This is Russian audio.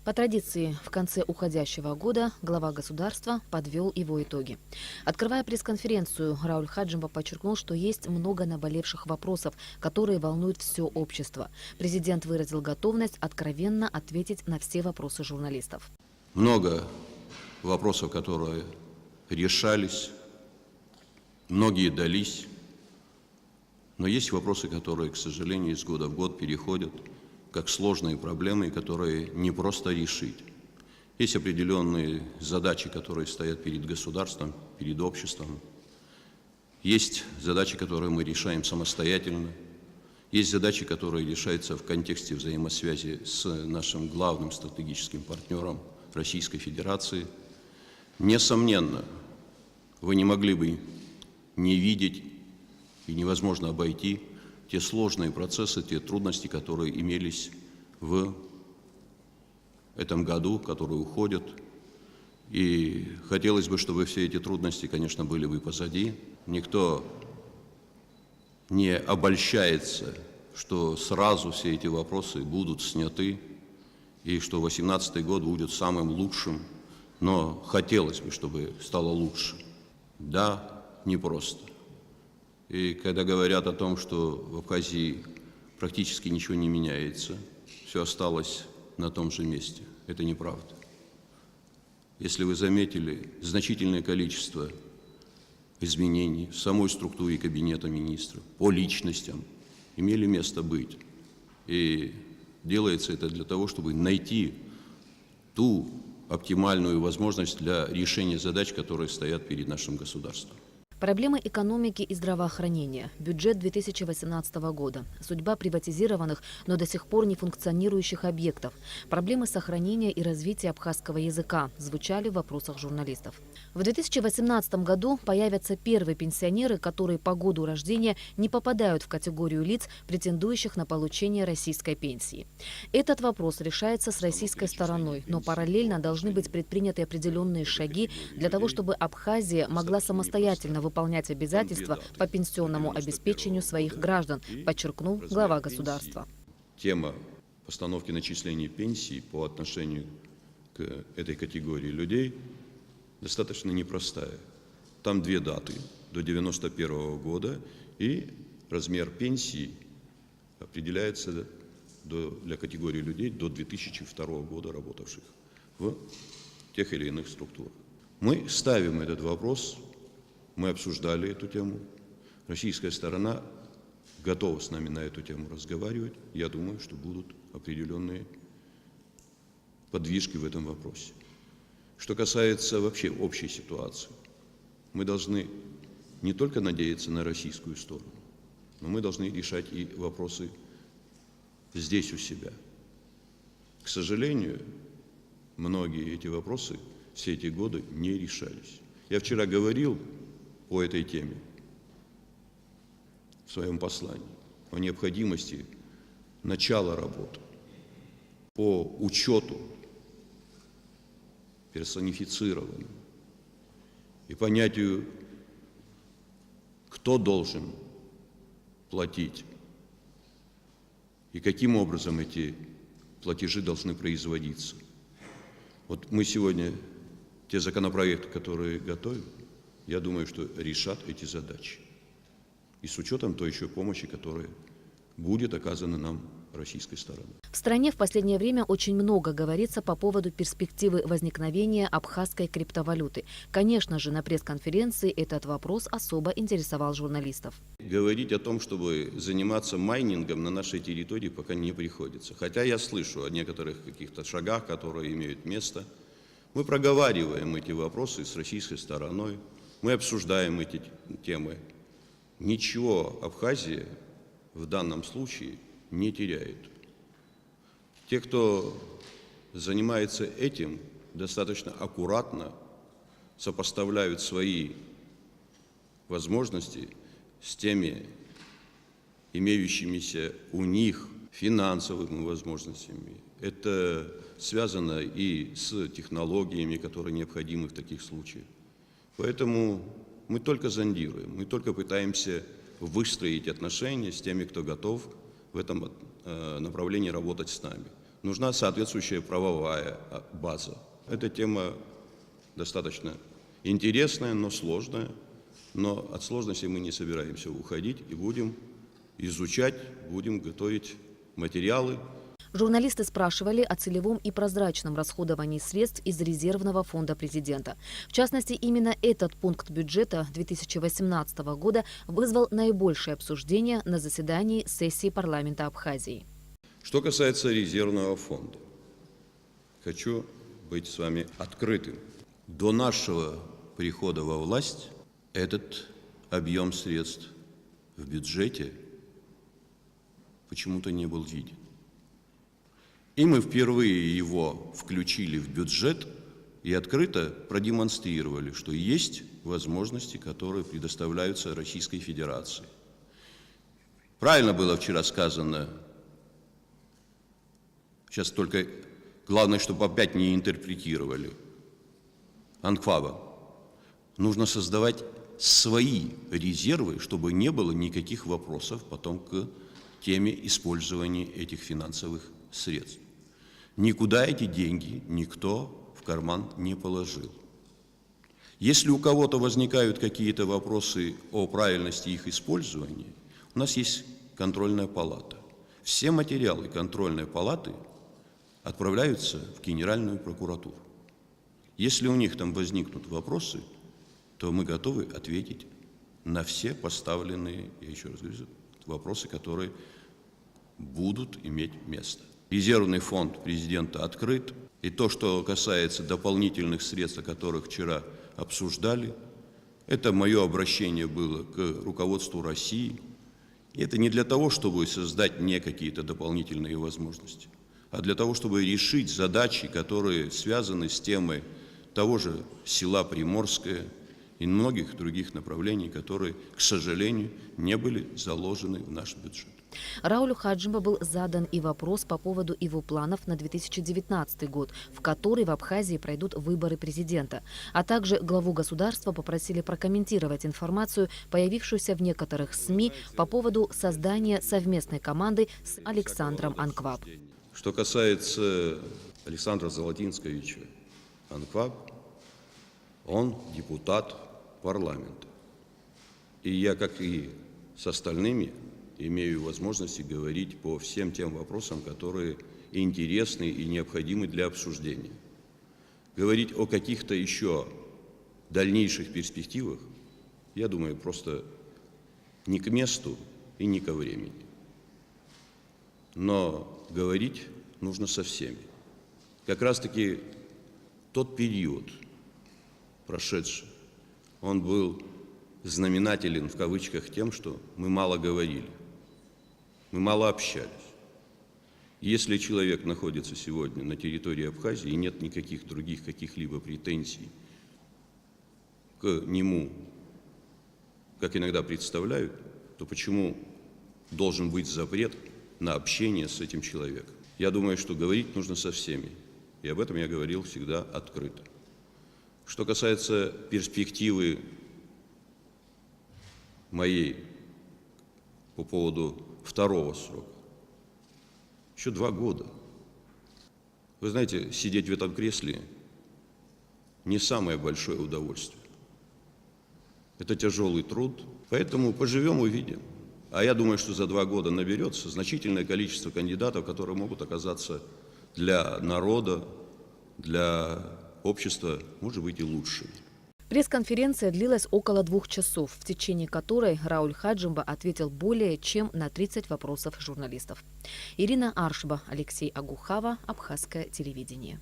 По традиции, в конце уходящего года глава государства подвел его итоги. Открывая пресс-конференцию, Рауль Хаджимба подчеркнул, что есть много наболевших вопросов, которые волнуют все общество. Президент выразил готовность откровенно ответить на все вопросы журналистов. Много вопросов, которые решались, многие дались, но есть вопросы, которые, к сожалению, из года в год переходят как сложные проблемы, которые не просто решить. Есть определенные задачи, которые стоят перед государством, перед обществом. Есть задачи, которые мы решаем самостоятельно. Есть задачи, которые решаются в контексте взаимосвязи с нашим главным стратегическим партнером Российской Федерации. Несомненно, вы не могли бы не видеть и невозможно обойти те сложные процессы, те трудности, которые имелись в этом году, которые уходят. И хотелось бы, чтобы все эти трудности, конечно, были бы позади. Никто не обольщается, что сразу все эти вопросы будут сняты, и что 2018 год будет самым лучшим, но хотелось бы, чтобы стало лучше. Да, непросто. И когда говорят о том, что в Абхазии практически ничего не меняется, все осталось на том же месте, это неправда. Если вы заметили, значительное количество изменений в самой структуре Кабинета министров, по личностям, имели место быть. И делается это для того, чтобы найти ту оптимальную возможность для решения задач, которые стоят перед нашим государством. Проблемы экономики и здравоохранения, бюджет 2018 года, судьба приватизированных, но до сих пор не функционирующих объектов, проблемы сохранения и развития абхазского языка звучали в вопросах журналистов. В 2018 году появятся первые пенсионеры, которые по году рождения не попадают в категорию лиц, претендующих на получение российской пенсии. Этот вопрос решается с российской стороной, но параллельно должны быть предприняты определенные шаги для того, чтобы Абхазия могла самостоятельно выполнять обязательства по пенсионному обеспечению своих граждан, подчеркнул глава государства. Тема постановки начисления пенсий по отношению к этой категории людей достаточно непростая. Там две даты – до 1991 года, и размер пенсии определяется для категории людей до 2002 года работавших в тех или иных структурах. Мы ставим этот вопрос. Мы обсуждали эту тему. Российская сторона готова с нами на эту тему разговаривать. Я думаю, что будут определенные подвижки в этом вопросе. Что касается вообще общей ситуации, мы должны не только надеяться на российскую сторону, но мы должны решать и вопросы здесь у себя. К сожалению, многие эти вопросы все эти годы не решались. Я вчера говорил по этой теме в своем послании о необходимости начала работы по учету персонифицированному и понятию, кто должен платить и каким образом эти платежи должны производиться. Вот мы сегодня те законопроекты, которые готовим, я думаю, что решат эти задачи. И с учетом той еще помощи, которая будет оказана нам российской стороной. В стране в последнее время очень много говорится по поводу перспективы возникновения абхазской криптовалюты. Конечно же, на пресс-конференции этот вопрос особо интересовал журналистов. Говорить о том, чтобы заниматься майнингом на нашей территории, пока не приходится. Хотя я слышу о некоторых каких-то шагах, которые имеют место. Мы проговариваем эти вопросы с российской стороной. Мы обсуждаем эти темы. Ничего Абхазия в данном случае не теряет. Те, кто занимается этим, достаточно аккуратно сопоставляют свои возможности с теми имеющимися у них финансовыми возможностями. Это связано и с технологиями, которые необходимы в таких случаях. Поэтому мы только зондируем, мы только пытаемся выстроить отношения с теми, кто готов в этом направлении работать с нами. нужна соответствующая правовая база. Эта тема достаточно интересная, но сложная. Но от сложности мы не собираемся уходить и будем изучать, будем готовить материалы. Журналисты спрашивали о целевом и прозрачном расходовании средств из резервного фонда президента. В частности, именно этот пункт бюджета 2018 года вызвал наибольшее обсуждение на заседании сессии парламента Абхазии. Что касается резервного фонда, хочу быть с вами открытым. До нашего прихода во власть этот объем средств в бюджете почему-то не был виден. И мы впервые его включили в бюджет и открыто продемонстрировали, что есть возможности, которые предоставляются Российской Федерации. Правильно было вчера сказано, сейчас только главное, чтобы опять не интерпретировали, анклава. Нужно создавать свои резервы, чтобы не было никаких вопросов потом к теме использования этих финансовых средств. Никуда эти деньги никто в карман не положил. Если у кого-то возникают какие-то вопросы о правильности их использования, у нас есть контрольная палата. Все материалы контрольной палаты отправляются в Генеральную прокуратуру. Если у них там возникнут вопросы, то мы готовы ответить на все поставленные, я еще раз говорю, вопросы, которые будут иметь место. Резервный фонд президента открыт, и то, что касается дополнительных средств, о которых вчера обсуждали, это мое обращение было к руководству России. И это не для того, чтобы создать мне какие-то дополнительные возможности, а для того, чтобы решить задачи, которые связаны с темой того же села Приморское и многих других направлений, которые, к сожалению, не были заложены в наш бюджет. Раулю Хаджимба был задан и вопрос по поводу его планов на 2019 год, в который в Абхазии пройдут выборы президента. А также главу государства попросили прокомментировать информацию, появившуюся в некоторых СМИ по поводу создания совместной команды с Александром Анкваб. Что касается Александра Золотинсковича Анкваб, он депутат парламента. И я, как и с остальными, имею возможность говорить по всем тем вопросам, которые интересны и необходимы для обсуждения. Говорить о каких-то еще дальнейших перспективах, я думаю, просто не к месту и не ко времени. Но говорить нужно со всеми. Как раз-таки тот период, прошедший, он был знаменателен в кавычках тем, что мы мало говорили, мы мало общались. Если человек находится сегодня на территории Абхазии и нет никаких других каких-либо претензий к нему, как иногда представляют, то почему должен быть запрет на общение с этим человеком? Я думаю, что говорить нужно со всеми, и об этом я говорил всегда открыто. Что касается перспективы моей по поводу второго срока, еще 2 года. Вы знаете, сидеть в этом кресле не самое большое удовольствие. Это тяжелый труд, поэтому поживем, увидим. А я думаю, что за 2 года наберется значительное количество кандидатов, которые могут оказаться для народа, для общества, может быть, и лучшими. Пресс-конференция длилась около 2 часов, в течение которой Рауль Хаджимба ответил более чем на 30 вопросов журналистов. Ирина Аршба, Алексей Агухава, Абхазское телевидение.